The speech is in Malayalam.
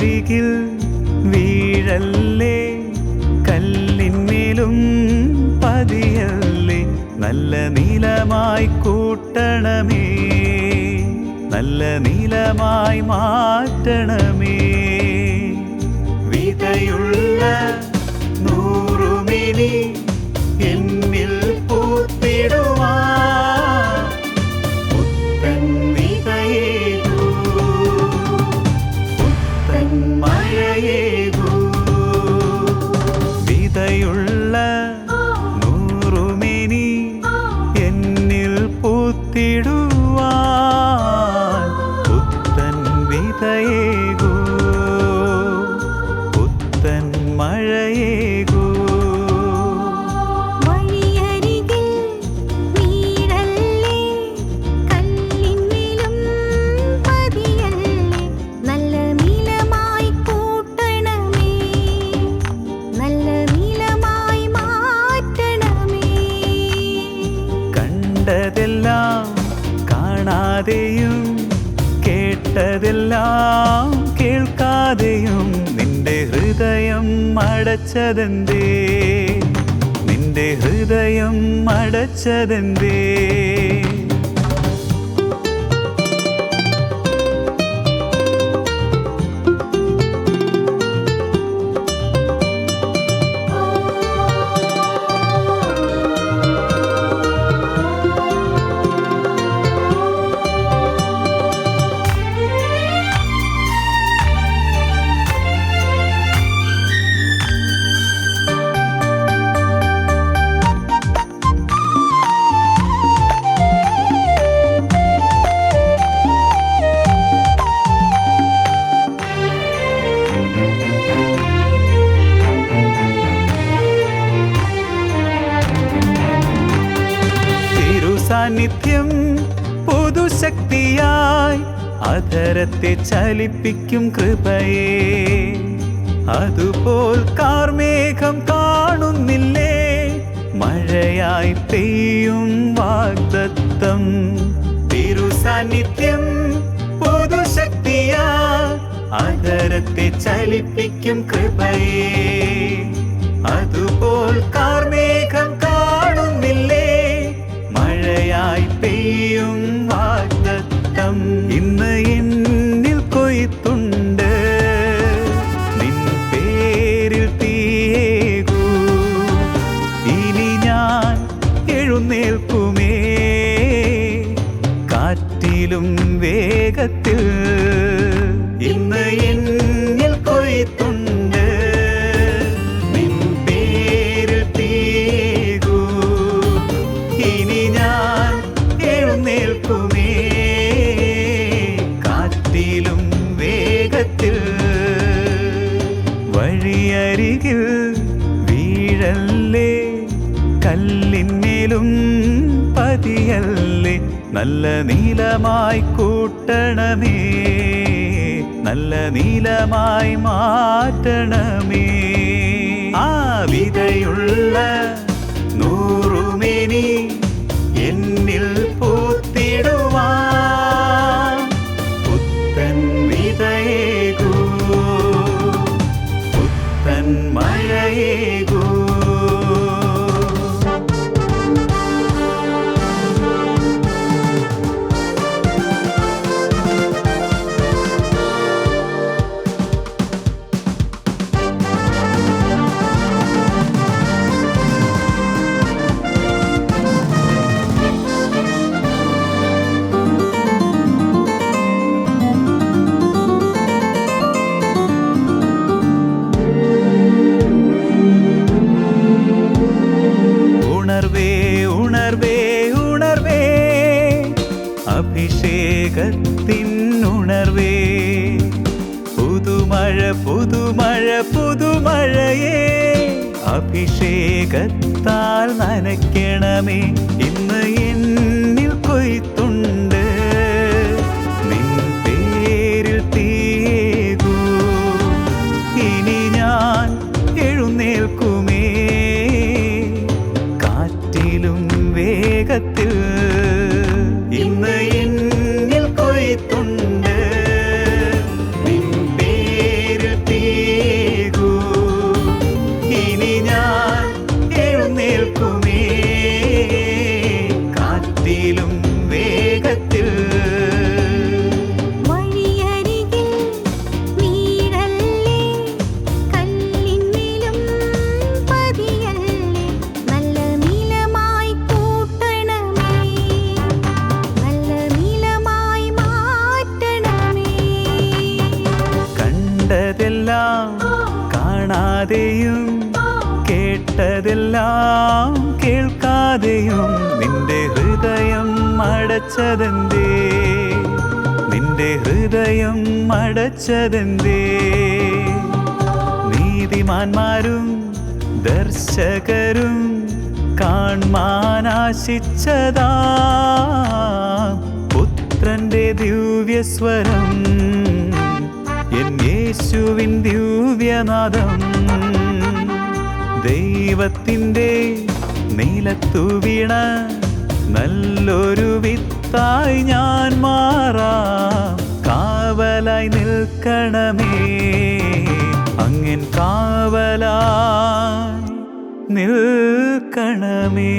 വഴിയരികിൽ വീഴല്ലേ, കല്ലിന്മേലും പതിയല്ലേ, നല്ല നീലമായി കൂട്ടണമേ, നല്ല നീലമായി മാറ്റണമേ. വിതയുള്ള നൂറുമിനി എന്നിൽ പൂത്തിടുവാൻ പുത്തൻ വിതയേകൂ, പുത്തൻ മഴയേകൂ. വിതയുള്ള നൂറുമിനി എന്നിൽ പൂത്തിടുവാൻ പുത്തൻ വിതയേകൂ, പുത്തൻ മഴയേകൂ. വഴിയരികിൽ വീഴല്ലേ, കല്ലിന്മേലും പതിയല്ലേ, നല്ല നീലമായി കൂട്ടണമേ, നല്ല നീലമായി മാറ്റണമേ. കണ്ടതെല്ലാം കാണാതെയും കേട്ടതെല്ലാം കേൾക്കാതെയും നിന്റെ ഹൃദയം അടച്ചതെന്തേ, നിന്റെ ഹൃദയം അടച്ചതെന്തേ. സാന്നിധ്യം പുതുശക്തിയായി അധരത്തെ ചലിപ്പിക്കും കൃപയെ, അതുപോൽ കാർമേഘം കാണുന്നില്ലേ, മഴയായി പെയ്യും വാഗ്ദത്തം. തിരുസാന്നിധ്യം പുതുശക്തിയായി അധരത്തെ ചലിപ്പിക്കും കൃപയെ, അതുപോൽ കാർമേഘം കാണുന്നില്ലേ, മഴയായി പെയ്യും വാഗ്ദത്തം. ഇന്ന് എന്നിൽ കൊയ്ത്തുണ്ട്, നിൻ പേരിൽ തീയേകൂ, ഇനി ഞാൻ എഴുന്നേൽക്കുമേ കാറ്റിലും വേഗത്തിൽ. ഇന്ന് എന്നിൽ കൊയ്ത്തുണ്ട്, നിൻ പേരിൽ തീയേകൂ, ഇനി ഞാൻ എഴുന്നേൽക്കുമേ കാറ്റിലും വേഗത്തിൽ. വഴിയരികിൽ വീഴല്ലേ, കല്ലിന്മേലും പതിയല്ലേ, നല്ല നീലമായി കൂട്ടണമേ, നല്ല നീലമായി മാറ്റണമേ. ആ വിതയുള്ള നൂറുമേനി എന്നിൽ പൂത്തിടുവാൻ പുത്തൻ വിതയേകൂ, പുത്തൻ മഴയേകൂ. അഭിഷേകത്തിൻ ഉണർവേ, പുതുമഴ പുതുമഴ പുതുമഴയേ, അഭിഷേകത്താൽ നനയ്ക്കണമേ. ഇന്ന് എന്നിൽ കൊയ്ത്തുണ്ട്, നിൻ പേരിൽ തീയേകൂ, ഇനി ഞാൻ എഴുന്നേൽക്കുമേ കാറ്റിലും വേഗത്തിൽ. ഇന്ന് എന്നിൽ കൊയ്ത്തുണ്ട്, നിൻ പേരിൽ കേട്ടതെല്ലാം കേൾക്കാതെയും നിന്റെ ഹൃദയം അടച്ചതെന്തേ? നിന്റെ ഹൃദയം അടച്ചതെന്തേ? നീതിമാന്മാരും ദർശകരും കാൺമാനാശിച്ചതാ പുത്രന്റെ ദിവ്യസ്വരം, എൻ യേശുവിൻ ദിവ്യനാദം. ദൈവത്തിൻ്റെ നീലത്തു വീണ നല്ലൊരു വിത്തായി ഞാൻ മാറാം. കാവലായി നിൽക്കണമേ, അങ്ങൻ കാവലായി നിൽക്കണമേ.